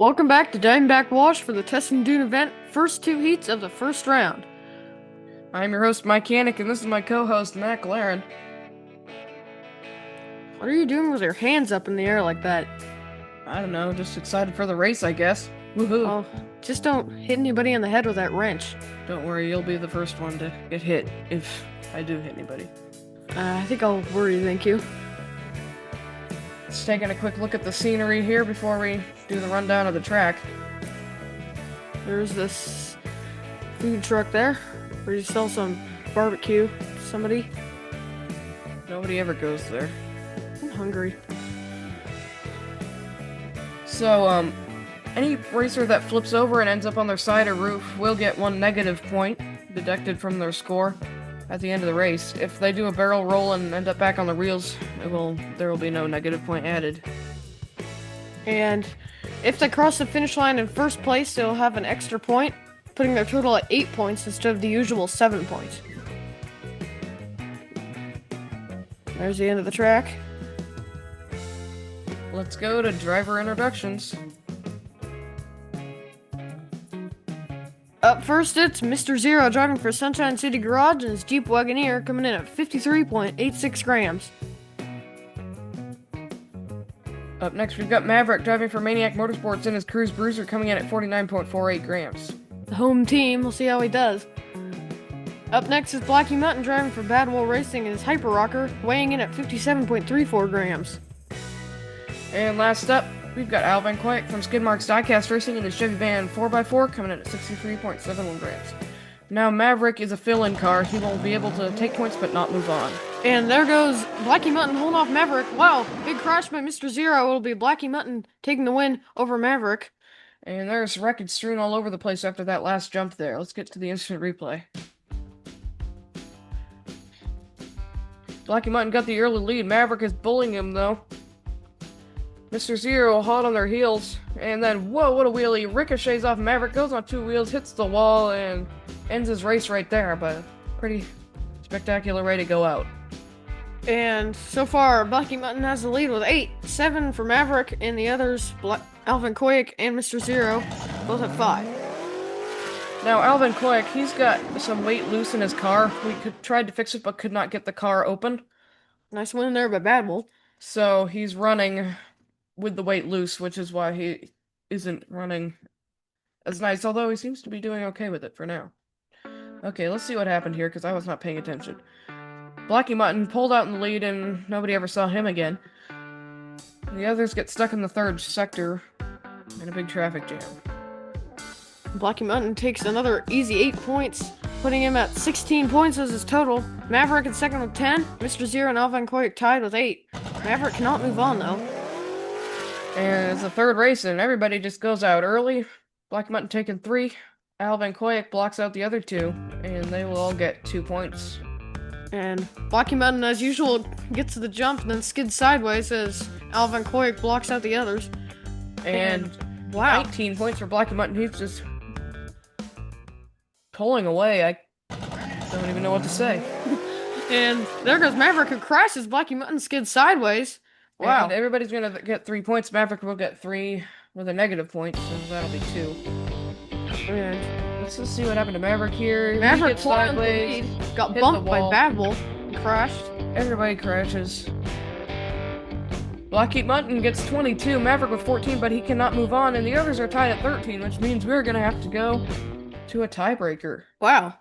Welcome back to Diamondback Wash for the Test and Dune event, first two heats of the first round. I'm your host, Mike Yannick, and this is my co-host, Matt Laren. What are you doing with your hands up in the air like that? I don't know, just excited for the race, I guess. Woohoo! Oh, just don't hit anybody in the head with that wrench. Don't worry, you'll be the first one to get hit, if I do hit anybody. I think I'll worry, thank you. Just taking a quick look at the scenery here before we do the rundown of the track. There's this food truck there, where you sell some barbecue to somebody. Nobody ever goes there. I'm hungry. So, any racer that flips over and ends up on their side or roof will get one negative point deducted from their score at the end of the race. If they do a barrel roll and end up back on the wheels, there will be no negative point added. And if they cross the finish line in first place, they'll have an extra point, putting their total at 8 points instead of the usual 7 points. There's the end of the track. Let's go to driver introductions. Up first, it's Mr. Zero driving for Sunshine City Garage in his Jeep Wagoneer, coming in at 53.86 grams. Up next, we've got Maverick driving for Maniac Motorsports in his Cruise Bruiser, coming in at 49.48 grams. The home team, we'll see how he does. Up next is Blackie Mutton driving for Bad Wolf Racing in his Hyper Rocker, weighing in at 57.34 grams. And last up, we've got Al Van Quake from Skidmark's Diecast Racing in his Chevy Van 4x4, coming in at 63.71 grams. Now, Maverick is a fill-in car. He will be able to take points but not move on. And there goes Blackie Mutton holding off Maverick. Wow, big crash by Mr. Zero. It'll be Blackie Mutton taking the win over Maverick. And there's wreckage strewn all over the place after that last jump there. Let's get to the instant replay. Blackie Mutton got the early lead. Maverick is bullying him, though. Mr. Zero hot on their heels, and then, whoa, what a wheelie. Ricochets off Maverick, goes on two wheels, hits the wall, and ends his race right there, but pretty spectacular way to go out. And so far, Blackie Mutton has the lead with 8, 7 for Maverick, and the others, Alvin Quake and Mr. Zero, both at 5. Now, Alvin Quake, he's got some weight loose in his car. We tried to fix it, but could not get the car open. Nice win there by Bad Wolf. So he's running with the weight loose, which is why he isn't running as nice, although he seems to be doing okay with it for now. Okay, let's see what happened here, because I was not paying attention. Blackie Mutton pulled out in the lead, and nobody ever saw him again. The others get stuck in the third sector in a big traffic jam. Blackie Mutton takes another easy 8 points, putting him at 16 points as his total. Maverick in second with 10, Mr. Zero and Alvin Quake tied with 8. Maverick cannot move on, though. And it's the third race, and everybody just goes out early. Blackie Mutton taking 3. Alvin Quake blocks out the other 2, and they will all get 2 points. And Blackie Mutton, as usual, gets to the jump and then skids sideways as Alvin Quake blocks out the others. And wow, 19 points for Blackie Mutton. He's just pulling away. I don't even know what to say. And there goes Maverick, who crashes. Blackie Mutton skids sideways. Wow. And everybody's going to get 3 points. Maverick will get 3 with a negative point, so that'll be 2. And let's just see what happened to Maverick here. Maverick he sideways, got bumped by Bad Wolf, crashed. Everybody crashes. Blackie Mutton gets 22, Maverick with 14, but he cannot move on, and the others are tied at 13, which means we're going to have to go to a tiebreaker. Wow.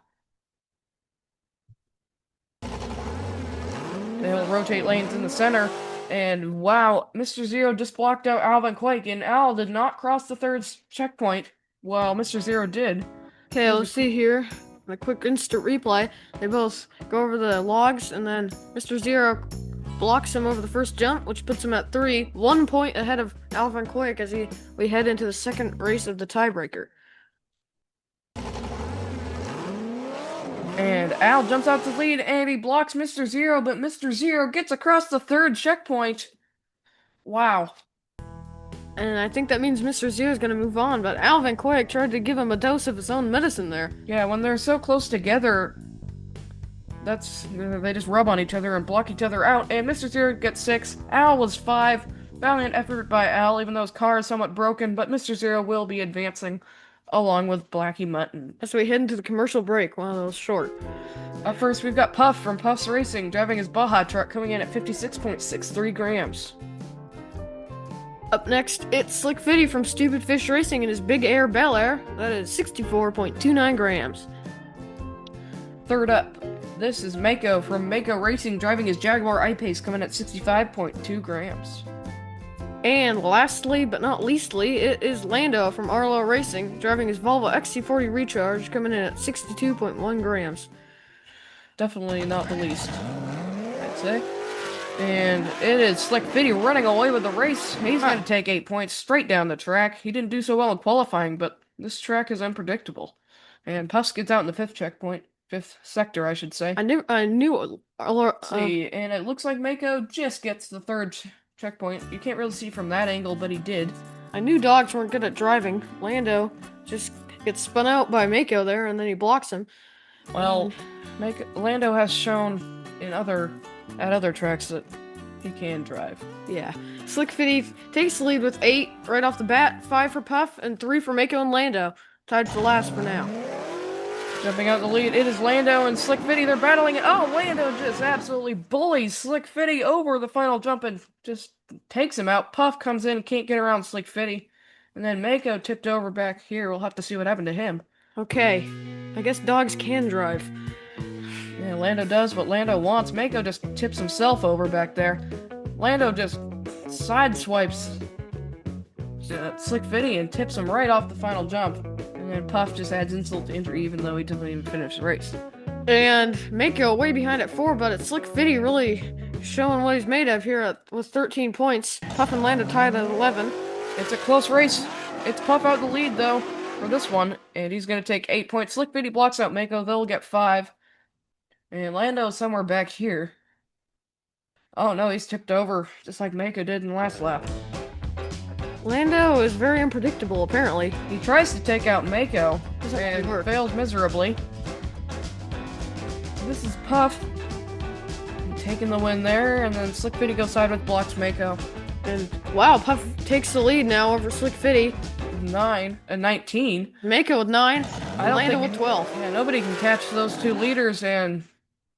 They'll rotate lanes in the center. And wow, Mr. Zero just blocked out Alvin Quake, and Al did not cross the third checkpoint, while Mr. Zero did. Okay, let's see here. A quick instant replay. They both go over the logs, and then Mr. Zero blocks him over the first jump, which puts him at 3, 1 point ahead of Alvin Quake as we head into the second race of the tiebreaker. And Al jumps out to lead, and he blocks Mr. Zero, but Mr. Zero gets across the third checkpoint. Wow. And I think that means Mr. Zero is going to move on, but Alvin Quake tried to give him a dose of his own medicine there. Yeah, when they're so close together, they just rub on each other and block each other out, and Mr. Zero gets 6, Al was 5, Valiant effort by Al, even though his car is somewhat broken, but Mr. Zero will be advancing along with Blackie Mutton. As we head into the commercial break, one of those short. Up first, we've got Puff from Puff's Racing, driving his Baja truck, coming in at 56.63 grams. Up next, it's Slick Fitty from Stupid Fish Racing in his Big Air Bel Air. That is 64.29 grams. Third up, this is Mako from Mako Racing, driving his Jaguar I-Pace, coming at 65.2 grams. And lastly, but not leastly, it is Lando from Arlo Racing, driving his Volvo XC40 Recharge, coming in at 62.1 grams. Definitely not the least, I'd say. And it is Slick Fitty running away with the race. He's going to take 8 points straight down the track. He didn't do so well in qualifying, but this track is unpredictable. And Puffs gets out in the fifth sector, I should say. I knew. See, and it looks like Mako just gets the third checkpoint. You can't really see from that angle, but he did. I knew dogs weren't good at driving. Lando just gets spun out by Mako there, and then he blocks him. Well, Lando has shown at other tracks that he can drive. Yeah. Slick Fitty takes the lead with 8 right off the bat, 5 for Puff, and 3 for Mako and Lando. Tied for last for now. Jumping out the lead, it is Lando and Slick Fitty. They're battling it. Oh, Lando just absolutely bullies Slick Fitty over the final jump and just takes him out. Puff comes in, can't get around Slick Fitty. And then Mako tipped over back here. We'll have to see what happened to him. Okay. I guess dogs can drive. Yeah, Lando does what Lando wants. Mako just tips himself over back there. Lando just sideswipes Slick Fitty and tips him right off the final jump. And then Puff just adds insult to injury even though he doesn't even finish the race. And Mako way behind at 4, but it's Slick Fitty really showing what he's made of here with 13 points. Puff and Lando tied at 11. It's a close race. It's Puff out the lead though for this one, and he's going to take 8 points. Slick Fitty blocks out Mako. They'll get 5. And Lando's somewhere back here. Oh no, he's tipped over just like Mako did in the last lap. Lando is very unpredictable, apparently. He tries to take out Mako and work. fails miserably. This is Puff taking the win there, and then Slick Fitty goes side with blocks Mako. And wow, Puff takes the lead now over Slick Fitty. 19. Mako with 9, and Lando think- with 12. Yeah, nobody can catch those two leaders, and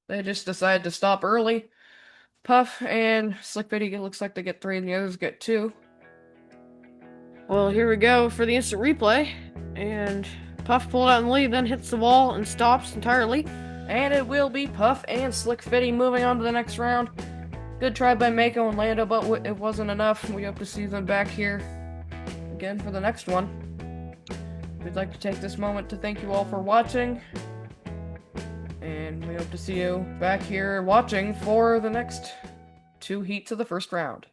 they just decide to stop early. Puff and Slick Fitty, it looks like they get 3 and the others get 2. Well, here we go for the instant replay. And Puff pulled out in the lead, then hits the wall and stops entirely. And it will be Puff and Slick Fitty moving on to the next round. Good try by Mako and Lando, but it wasn't enough. We hope to see them back here again for the next one. We'd like to take this moment to thank you all for watching. And we hope to see you back here watching for the next 2 heats of the first round.